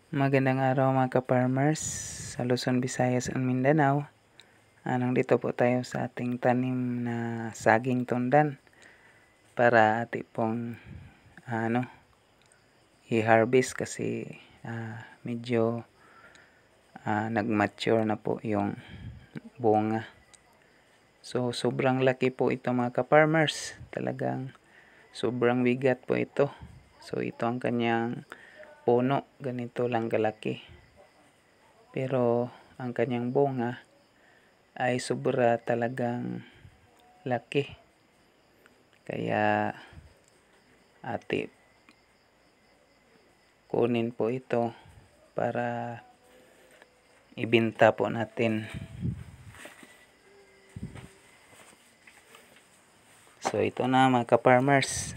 Magandang araw mga ka-farmers sa Luzon, Visayas at Mindanao. Nandito po tayo sa ating tanim na saging tundan para ating pong i-harvest kasi medyo nag-mature na po yung bunga. So sobrang laki po ito mga ka-farmers, talagang sobrang bigat po ito. So ito ang kanyang puno, ganito lang kalaki. Pero ang kanyang bunga ay sobra talagang laki. Kaya ati kunin po ito para ibenta po natin. So ito na mga ka-farmers.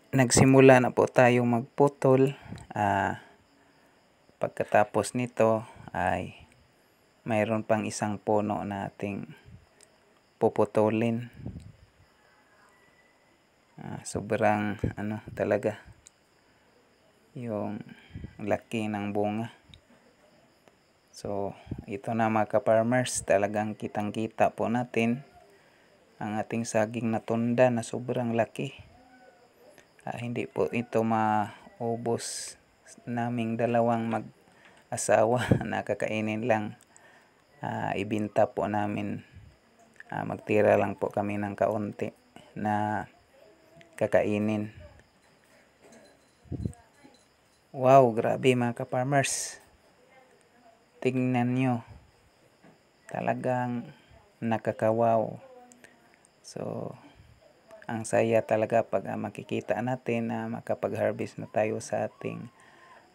Nagsimula na po tayong magputol. Pagkatapos nito ay mayroon pang isang puno na ating puputulin. Sobrang talaga yung laki ng bunga. So ito na mga ka-farmers, talagang kitang kita po natin ang ating saging na tunda na sobrang laki. Hindi po ito maubos naming dalawang mag-asawa na kakainin lang. Ibinta po namin, magtira lang po kami ng kaunti na kakainin. Wow, grabe mga ka-farmers, tingnan nyo, talagang nakakawaw. So ang saya talaga pag makikita natin na makapag-harvest na tayo sa ating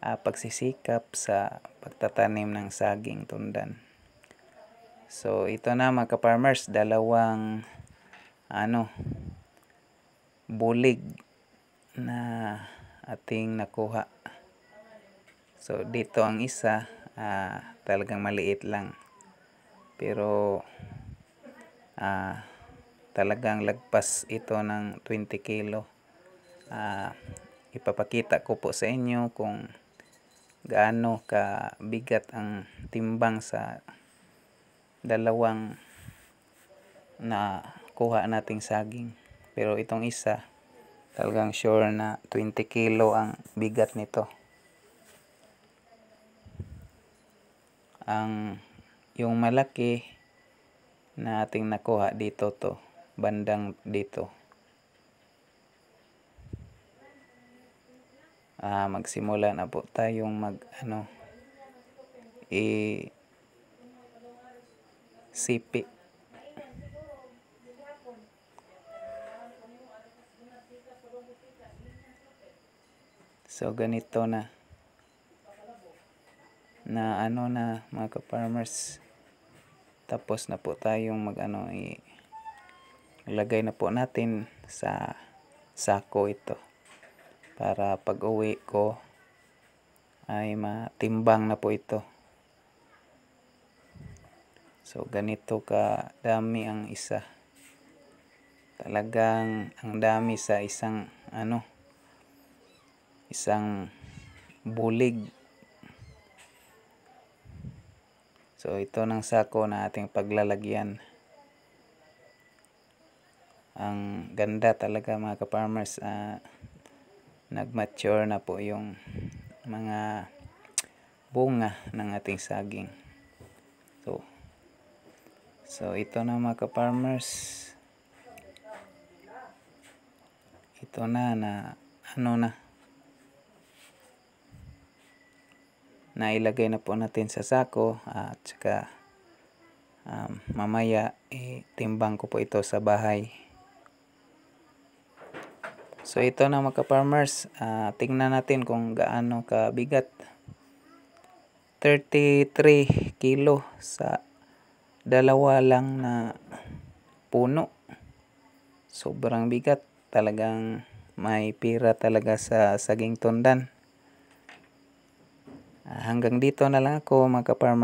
pagsisikap sa pagtatanim ng saging tundan. So ito na mga ka-farmers, dalawang bulig na ating nakuha. So dito ang isa talagang maliit lang, pero talagang lagpas ito ng 20 kilo. Ipapakita ko po sa inyo kung gaano kabigat ang timbang sa dalawang na kuha nating saging. Pero itong isa talagang sure na 20 kilo ang bigat nito. Yung malaki na ating nakuha dito, to bandang dito. Magsimula na po tayong sipi. So ganito na mga ka-farmers. Tapos na po tayong ilagay na po natin sa sako ito para pag uwi ko ay matimbang na po ito. So ganito kadami ang isa, talagang ang dami sa isang bulig. So ito ng sako na ating paglalagyan. Ang ganda talaga mga ka-farmers, nag-mature na po yung mga bunga ng ating saging. So ito na mga ka-farmers, ito na nailagay na po natin sa sako, at saka mamaya timbang ko po ito sa bahay. So ito na mga ka-farmers, tingnan natin kung gaano kabigat. 33 kilo sa dalawa lang na puno. Sobrang bigat, talagang may pira talaga sa saging tundan. Hanggang dito na lang ako mga ka-farmers.